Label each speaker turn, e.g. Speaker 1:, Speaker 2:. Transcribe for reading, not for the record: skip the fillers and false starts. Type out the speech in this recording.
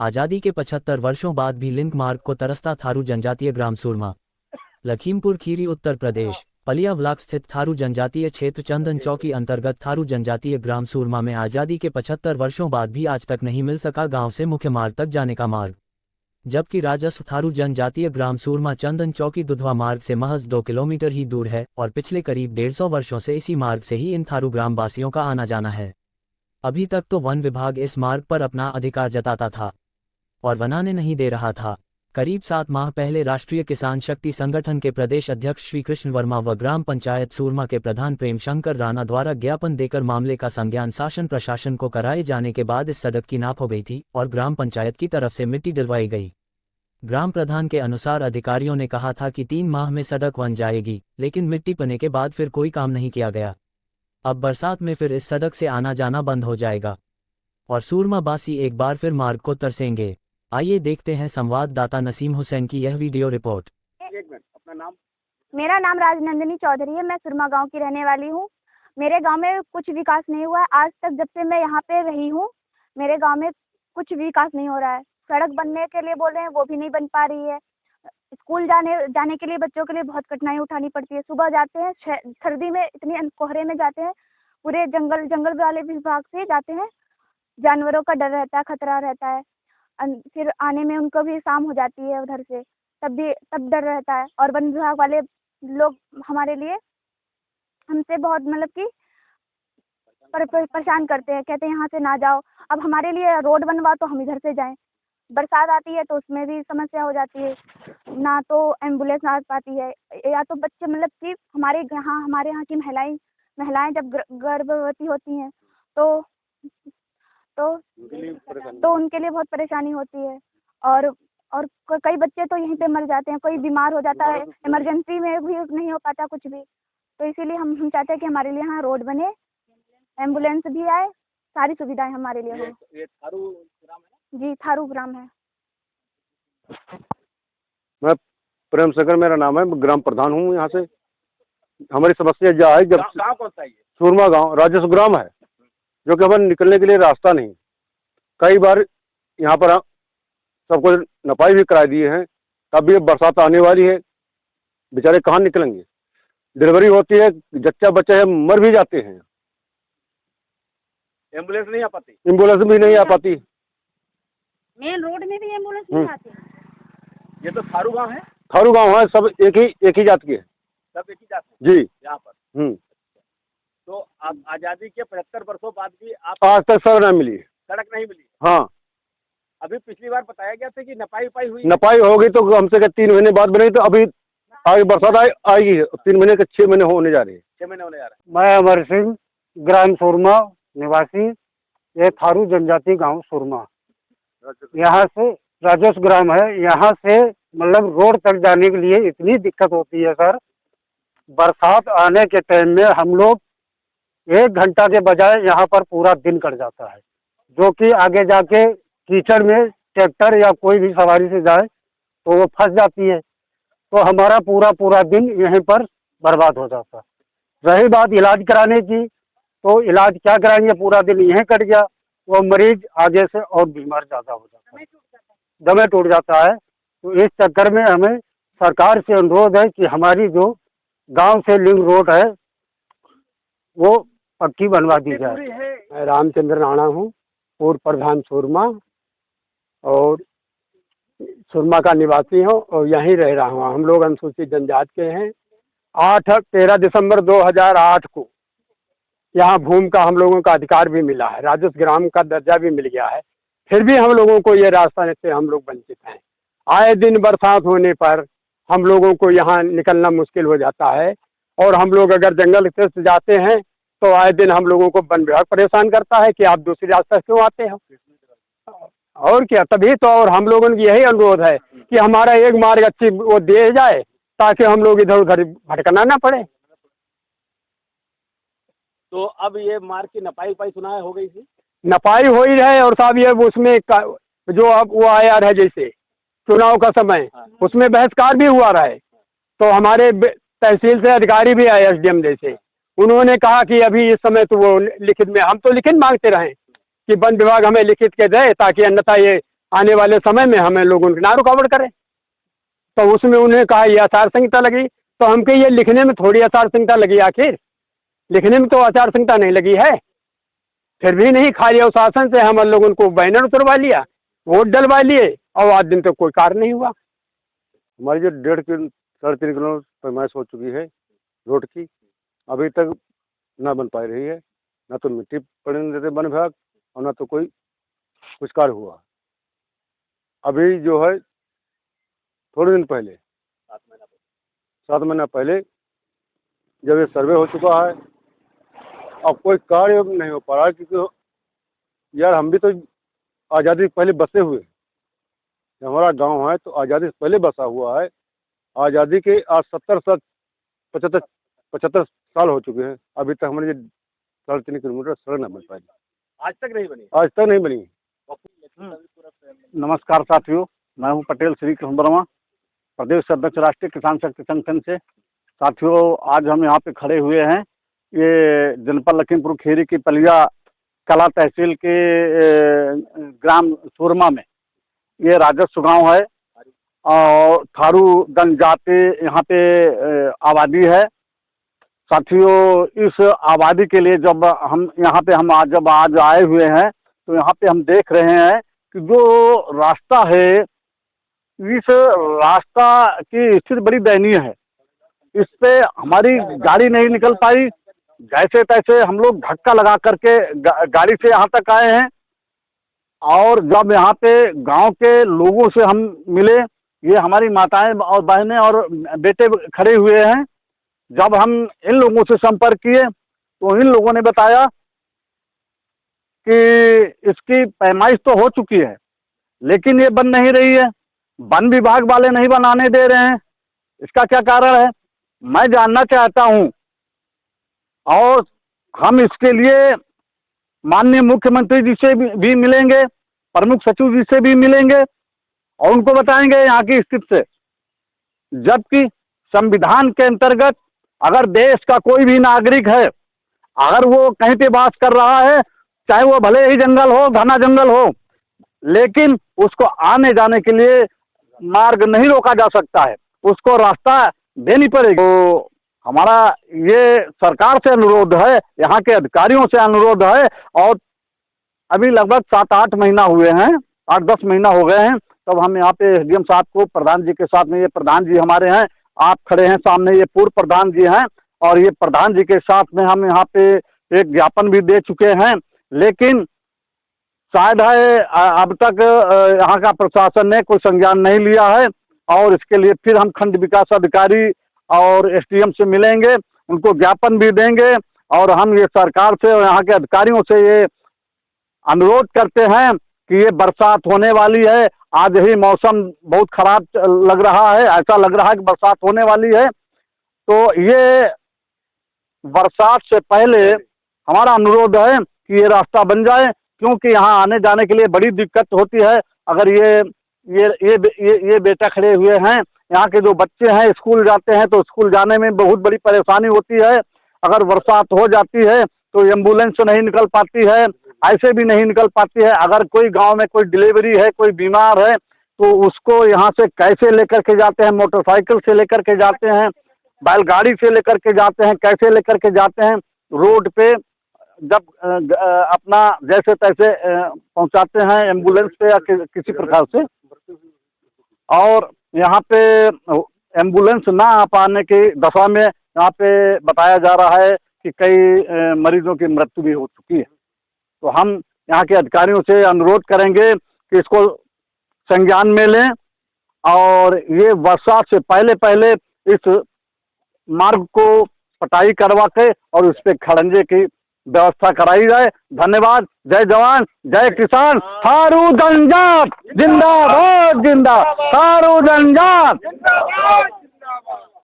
Speaker 1: आज़ादी के 75 वर्षों बाद भी लिंक मार्ग को तरसता थारू जनजातीय ग्राम सूरमा। लखीमपुर खीरी उत्तर प्रदेश। पलिया ब्लॉक स्थित थारू जनजातीय क्षेत्र चंदन चौकी अंतर्गत थारू जनजातीय ग्राम सूरमा में आज़ादी के 75 वर्षों बाद भी आज तक नहीं मिल सका गांव से मुख्य मार्ग तक जाने का मार्ग। जबकि राजस्व थारू जनजातीय ग्राम सूरमा चंदन चौकी दुधवा मार्ग से महज 2 किलोमीटर ही दूर है और पिछले करीब 150 वर्षों से इसी मार्ग से ही इन थारू ग्राम वासियों का आना जाना है। अभी तक तो वन विभाग इस मार्ग पर अपना अधिकार जताता था और बनाने नहीं दे रहा था। करीब 7 माह पहले राष्ट्रीय किसान शक्ति संगठन के प्रदेश अध्यक्ष श्री कृष्ण वर्मा व ग्राम पंचायत सूरमा के प्रधान प्रेम शंकर राणा द्वारा ज्ञापन देकर मामले का संज्ञान शासन प्रशासन को कराए जाने के बाद इस सड़क की नाप हो गई थी और ग्राम पंचायत की तरफ से मिट्टी डलवाई गई। ग्राम प्रधान के अनुसार अधिकारियों ने कहा था कि 3 माह में सड़क बन जाएगी, लेकिन मिट्टी पने के बाद फिर कोई काम नहीं किया गया। अब बरसात में फिर इस सड़क से आना जाना बंद हो जाएगा और सूरमा बासी एक बार फिर मार्ग को तरसेंगे। आइए देखते हैं संवाददाता नसीम हुसैन की यह वीडियो रिपोर्ट।
Speaker 2: एक मिनट, अपना नाम?
Speaker 3: मेरा नाम राजनंदिनी चौधरी है। मैं सुरमा गांव की रहने वाली हूं। मेरे गांव में कुछ विकास नहीं हुआ है आज तक, जब से मैं यहां पे रही हूं। मेरे गांव में कुछ विकास नहीं हो रहा है। सड़क बनने के लिए बोले हैं, वो भी नहीं बन पा रही है। स्कूल जाने के लिए बच्चों के लिए बहुत कठिनाई उठानी पड़ती है। सुबह जाते हैं, सर्दी में इतनी कोहरे में जाते हैं, पूरे जंगल वाले विभाग से जाते हैं। जानवरों का डर रहता है, खतरा रहता है। फिर आने में उनको भी शाम हो जाती है उधर से, तब डर रहता है। और वन विभाग वाले लोग हमारे लिए हमसे बहुत मतलब कि परेशान करते हैं, कहते हैं यहाँ से ना जाओ। अब हमारे लिए रोड बनवा तो हम इधर से जाएं। बरसात आती है तो उसमें भी समस्या हो जाती है, ना तो एम्बुलेंस आ पाती है, या तो बच्चे मतलब कि हमारे यहाँ की महिलाएं जब गर्भवती होती हैं तो उनके लिए बहुत परेशानी होती है। और कई बच्चे तो यहीं पे मर जाते हैं, कोई बीमार हो जाता है, इमरजेंसी में भी नहीं हो पाता कुछ भी। तो इसीलिए हम चाहते हैं कि हमारे लिए यहाँ रोड बने, एम्बुलेंस भी आए, सारी सुविधाएं हमारे लिए हो।
Speaker 2: ये थारू ग्राम है?
Speaker 3: जी, थारू ग्राम है।
Speaker 4: मैं प्रेम शंकर मेरा नाम है, ग्राम प्रधान हूँ यहाँ से। हमारी समस्या यह है, जब
Speaker 2: गाँव कौन सा है?
Speaker 4: सूरमा गांव राजस्व ग्राम है, जो कि हमें निकलने के लिए रास्ता नहीं। कई बार यहाँ पर सबको नपाई भी करा दिए हैं, तब भी बरसात आने वाली है, बेचारे कहाँ निकलेंगे। डिलीवरी होती है, जच्चा बच्चे मर भी जाते हैं।
Speaker 2: एम्बुलेंस नहीं आ पाती?
Speaker 4: एम्बुलेंस भी नहीं आ पाती।
Speaker 3: मेन रोड में भी एम्बुलेंस नहीं आती।
Speaker 2: ये तो थारू गाँव है?
Speaker 4: थारू गाँव है, सब एक ही जात के है।
Speaker 2: सब एक ही जात है
Speaker 4: जी
Speaker 2: यहाँ पर। तो आप आज़ादी के 75 वर्षों बाद भी आप
Speaker 4: आज तक सड़क नहीं मिली।
Speaker 2: सड़क नहीं मिली?
Speaker 4: हाँ,
Speaker 2: अभी पिछली बार बताया गया था कि नपाई हुई।
Speaker 4: नपाई होगी तो हमसे 3 महीने बाद बनेगी, तो अभी आगे बरसात आएगी। 3 महीने के 6 महीने होने जा रहे हैं।
Speaker 2: 6 महीने होने जा रहे हैं।
Speaker 5: मैं अमर सिंह, ग्राम सूरमा निवासी, ये थारू जनजाति गांव सूरमा, यहाँ से राजस्व ग्राम है। यहाँ से मतलब रोड तक जाने के लिए इतनी दिक्कत होती है सर। बरसात आने के टाइम में हम लोग 1 घंटा के बजाय यहाँ पर पूरा दिन कट जाता है, जो कि आगे जाके कीचड़ में ट्रैक्टर या कोई भी सवारी से जाए तो वो फंस जाती है। तो हमारा पूरा दिन यहीं पर बर्बाद हो जाता है। रही बात इलाज कराने की, तो इलाज क्या कराएंगे, पूरा दिन यहीं कट गया। वो मरीज आगे से और बीमार ज़्यादा हो जाता है, दमे टूट जाता है। तो इस चक्कर में हमें सरकार से अनुरोध है कि हमारी जो गांव से लिंक रोड है वो पक्की बनवा दी जाए।
Speaker 6: मैं रामचंद्र राणा हूँ, पूर्व प्रधान सूरमा, और सूरमा का निवासी हूँ और यहीं रह रहा हूँ। हम लोग अनुसूचित जनजाति के हैं। 13 दिसंबर 2008 को यहाँ भूमि का हम लोगों का अधिकार भी मिला है, राजस्व ग्राम का दर्जा भी मिल गया है। फिर भी हम लोगों को ये रास्ता से हम लोग वंचित हैं। आए दिन बरसात होने पर हम लोगों को यहाँ निकलना मुश्किल हो जाता है, और हम लोग अगर जंगल से जाते हैं तो आए दिन हम लोगों को वन विभाग परेशान करता है कि आप दूसरी रास्ता क्यों आते हो। और क्या, तभी तो। और हम लोगों की यही अनुरोध है कि हमारा एक मार्ग अच्छी वो दे जाए, ताकि हम लोग इधर उधर भटकना ना पड़े।
Speaker 2: तो अब ये मार्ग की नपाई सुना है हो गई थी?
Speaker 6: नपाई हो ही रहे, और साहब ये उसमें जो अब वो आया है, जैसे चुनाव का समय, उसमें बहिष्कार भी हुआ रहा है। तो हमारे तहसील से अधिकारी भी आए, SDM जैसे, उन्होंने कहा कि अभी इस समय तो वो लिखित में, हम तो लिखित मांगते रहे कि वन विभाग हमें लिखित के दे, ताकि अन्यथा ये आने वाले समय में हमें लोग उनकी ना रुकावट करें। तो उसमें उन्हें कहा ये आचार संहिता लगी, तो हमके ये लिखने में थोड़ी आचार संहिता लगी, आखिर लिखने में तो आचार संहिता नहीं लगी है। फिर भी नहीं, खाली और शासन से हम लोग उनको बैनर उतरवा लिया, वोट डलवा लिए, और आज दिन तक कोई कार्य नहीं हुआ।
Speaker 4: हमारी जो 3.5 किलोमीटर पैमाइश हो चुकी है रोड की, अभी तक ना बन पा रही है, ना तो मिट्टी पड़ने देते वन विभाग और ना तो कोई कुछ कार्य हुआ। अभी जो है थोड़े दिन पहले 7 महीना पहले जब ये सर्वे हो चुका है, अब कोई कार्य नहीं हो पा रहा है, क्योंकि यार हम भी तो आज़ादी से पहले बसे हुए, हमारा गांव है तो आज़ादी से पहले बसा हुआ है। आज़ादी के आज 75 साल हो चुके हैं, अभी तक हमारी 3.5 किलोमीटर सड़क न बन पाई,
Speaker 2: आज तक नहीं बनी।
Speaker 4: आज तक नहीं बनी।
Speaker 5: नमस्कार साथियों, मैं हूं पटेल श्री कृष्ण वर्मा, प्रदेश अध्यक्ष राष्ट्रीय किसान शक्ति संगठन से। साथियों, आज हम यहाँ पे खड़े हुए हैं, ये जनपद लखीमपुर खीरी की पलिया कला तहसील के ग्राम सूरमा में ये राजस्व गांव है और थारू जनजाति यहाँ पे आबादी है। साथियों, इस आबादी के लिए जब हम यहाँ पे आज आए हुए हैं तो यहाँ पे हम देख रहे हैं कि जो रास्ता है, इस रास्ता की स्थिति बड़ी दयनीय है। इस पे हमारी गाड़ी नहीं निकल पाई, जैसे तैसे हम लोग धक्का लगा करके गाड़ी से यहाँ तक आए हैं। और जब यहाँ पे गांव के लोगों से हम मिले, ये हमारी माताएं और बहनें और बेटे खड़े हुए हैं, जब हम इन लोगों से संपर्क किए तो इन लोगों ने बताया कि इसकी पैमाइश तो हो चुकी है लेकिन ये बन नहीं रही है, वन विभाग वाले नहीं बनाने दे रहे हैं। इसका क्या कारण है मैं जानना चाहता हूं, और हम इसके लिए माननीय मुख्यमंत्री जी से भी मिलेंगे, प्रमुख सचिव जी से भी मिलेंगे और उनको बताएंगे यहाँ की स्थिति से। जबकि संविधान के अंतर्गत अगर देश का कोई भी नागरिक है, अगर वो कहीं पे वास कर रहा है, चाहे वो भले ही जंगल हो, घना जंगल हो, लेकिन उसको आने जाने के लिए मार्ग नहीं रोका जा सकता है, उसको रास्ता देनी पड़ेगी। तो हमारा ये सरकार से अनुरोध है, यहाँ के अधिकारियों से अनुरोध है, और अभी लगभग 7-8 महीना हुए हैं, 8-10 महीना हो गए हैं, तब हम यहाँ पे एसडीएम साहब को प्रधान जी के साथ में, ये प्रधान जी हमारे हैं, आप खड़े हैं सामने, ये पूर्व प्रधान जी हैं, और ये प्रधान जी के साथ में हम यहाँ पे एक ज्ञापन भी दे चुके हैं। लेकिन शायद है अब तक यहाँ का प्रशासन ने कोई संज्ञान नहीं लिया है, और इसके लिए फिर हम खंड विकास अधिकारी और एसडीएम से मिलेंगे, उनको ज्ञापन भी देंगे, और हम ये सरकार से और यहाँ के अधिकारियों से ये अनुरोध करते हैं कि ये बरसात होने वाली है, आज ही मौसम बहुत खराब लग रहा है, ऐसा लग रहा है कि बरसात होने वाली है, तो ये बरसात से पहले हमारा अनुरोध है कि ये रास्ता बन जाए, क्योंकि यहाँ आने जाने के लिए बड़ी दिक्कत होती है। अगर ये बेटा खड़े हुए हैं, यहाँ के जो बच्चे हैं स्कूल जाते हैं तो स्कूल जाने में बहुत बड़ी परेशानी होती है। अगर बरसात हो जाती है तो एम्बुलेंस नहीं निकल पाती है, ऐसे भी नहीं निकल पाती है। अगर कोई गांव में कोई डिलीवरी है, कोई बीमार है, तो उसको यहाँ से कैसे लेकर के जाते हैं, मोटरसाइकिल से लेकर के जाते हैं, बैलगाड़ी से लेकर के जाते हैं, कैसे लेकर के जाते हैं, रोड पे जब अपना जैसे तैसे पहुंचाते हैं एम्बुलेंस पे या किसी प्रकार से। और यहाँ पे एम्बुलेंस ना आ पाने की दशा में यहाँ पे बताया जा रहा है कि कई मरीजों की मृत्यु भी हो चुकी है। तो हम यहाँ के अधिकारियों से अनुरोध करेंगे कि इसको संज्ञान में लें, और ये बरसात से पहले इस मार्ग को पटाई करवा के और उस पे खड़ंजे की व्यवस्था कराई जाए। धन्यवाद। जय जवान जय किसान। थारू जनजात जिंदाबाद, जिंदाबाद थारू जनजात।